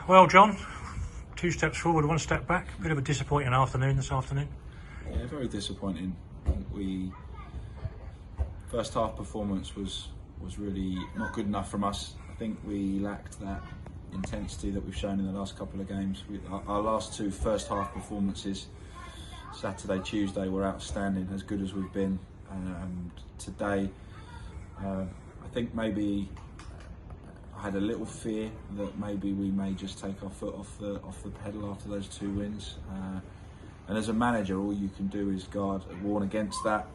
Well, John, 2 steps forward, 1 step back. Bit of a disappointing afternoon this afternoon. Yeah, very disappointing. First half performance was really not good enough from us. I think we lacked that intensity that we've shown in the last couple of games. Our last 2 first half performances, Saturday, Tuesday, were outstanding, as good as we've been. And today, I think maybe I had a little fear that maybe we may just take our foot off the pedal after those 2 wins. And as a manager, all you can do is warn against that,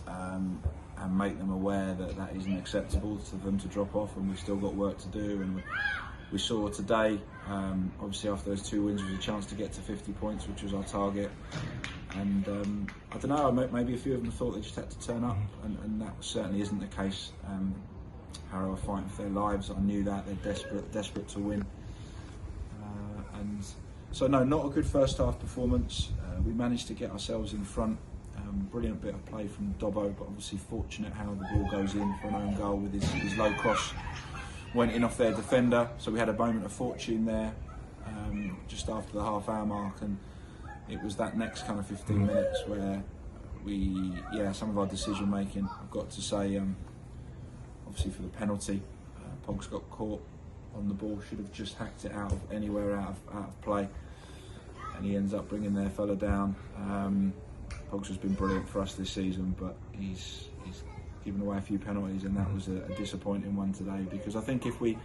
and make them aware that that isn't acceptable to them to drop off, and we've still got work to do. And we saw today, obviously after those 2 wins, was a chance to get to 50 points, which was our target. And I don't know, maybe a few of them thought they just had to turn up, and that certainly isn't the case. Harrow are fighting for their lives. I knew that. They're desperate to win. And so no, not a good first half performance. We managed to get ourselves in front. Brilliant bit of play from Dobbo, but obviously fortunate how the ball goes in for an own goal with his low cross. Went in off their defender, so we had a moment of fortune there just after the half-hour mark, and it was that next kind of 15 minutes where some of our decision making, I've got to say, obviously for the penalty, Pogs got caught on the ball, should have just hacked it out of anywhere out of play, and he ends up bringing their fella down. Pogs has been brilliant for us this season, but he's given away a few penalties, and that was a disappointing one today, because I think if we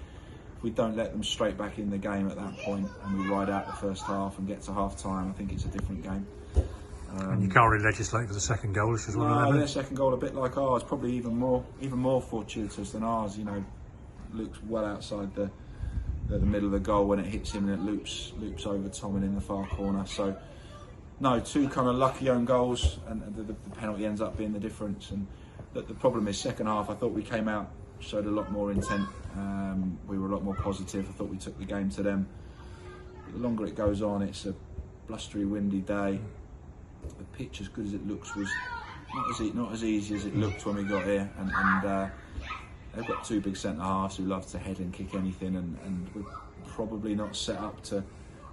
don't let them straight back in the game at that point and we ride out the first half and get to half time, I think it's a different game. And you can't really legislate for the second goal. This is one their second goal, a bit like ours, probably even more fortuitous than ours. You know, Luke's well outside the middle of the goal when it hits him, and it loops over Tomlin in the far corner. So no, 2 kind of lucky own goals, and the penalty ends up being the difference. And the problem is, second half, I thought we came out, showed a lot more intent. We were a lot more positive. I thought we took the game to them. But the longer it goes on, it's a blustery, windy day. The pitch, as good as it looks, was not as easy as it looked when we got here. And they've got 2 big centre halves who love to head and kick anything, and we're probably not set up to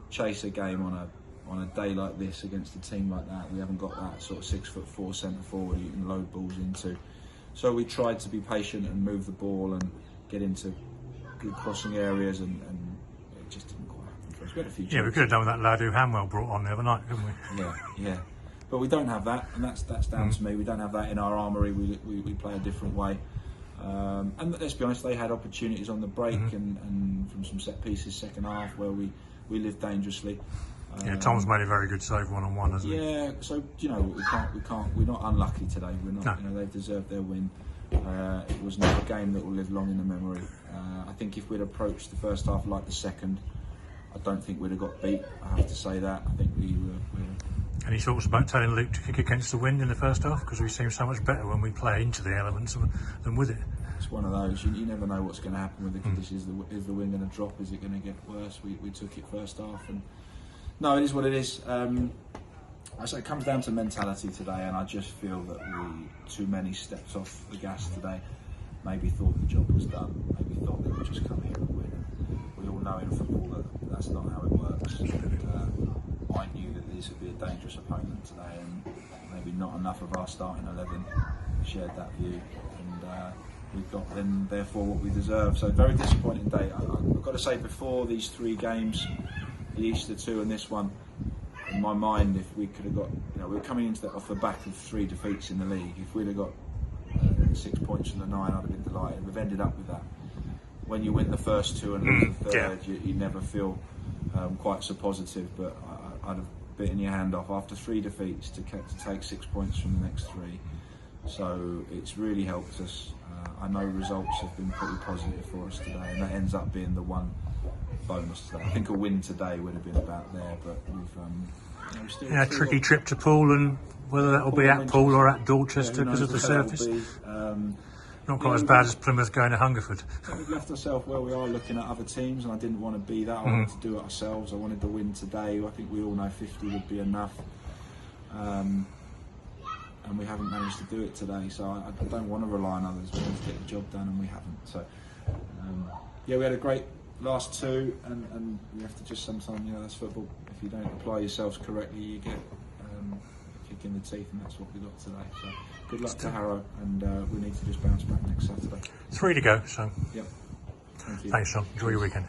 chase a game on a day like this against a team like that. We haven't got that sort of 6'4" centre forward you can load balls into. So we tried to be patient and move the ball and get into good crossing areas, and it just didn't quite happen for us. We had a few chances. Yeah, we could have done with that lad who Hamwell brought on the other night, couldn't we? Yeah. But we don't have that, and that's down to me. We don't have that in our armoury. We play a different way. And let's be honest, they had opportunities on the break and from some set pieces second half where we lived dangerously. Tom's made a very good save one-on-one, hasn't he? Yeah, so we can't. We're not unlucky today. We're not. No. They've deserved their win. It was not a game that will live long in the memory. I think if we'd approached the first half like the second, I don't think we'd have got beat. I have to say that. I think we were. Any thoughts about telling Luke to kick against the wind in the first half? Because we seem so much better when we play into the elements than with it. It's one of those. You never know what's going to happen with the conditions. Is the wind going to drop? Is it going to get worse? We took it first half, and no, it is what it is. I say it comes down to mentality today, and I just feel that we too many steps off the gas today. Maybe thought the job was done. Maybe thought they would just come here and win. We all know in football that that's not how it works. And, I knew that this would be a dangerous opponent today, and maybe not enough of our starting 11 shared that view, and we've got then therefore what we deserve. So very disappointing day. I've got to say, before these 3 games, the Easter 2 and this one, in my mind, if we could have got, we were coming into that off the back of 3 defeats in the league. If we'd have got 6 points from the 9, I'd have been delighted. We've ended up with that. When you win the first 2 and lose the third, you never feel quite so positive, but I'd have bitten your hand off after 3 defeats to take 6 points from the next 3. So it's really helped us. I know results have been pretty positive for us today, and that ends up being the one bonus today. I think a win today would have been about there, but we've still a tricky trip to Poole, and whether that'll be at Poole or at Dorchester because of the surface. Not quite as bad as Plymouth going to Hungerford. We've left ourselves where we are, looking at other teams, and I didn't want to be that. I wanted to do it ourselves. I wanted to win today. I think we all know 50 would be enough, and we haven't managed to do it today. So I don't want to rely on others. We want to get the job done, and we haven't. So we had a great last two, and you have to just sometimes, you know, that's football. If you don't apply yourselves correctly, you get a kick in the teeth, and that's what we got today. So good luck to Harrow, and we need to just bounce back next Saturday. 3 to go, so Yep. Thank you. thanks, John. Enjoy your weekend.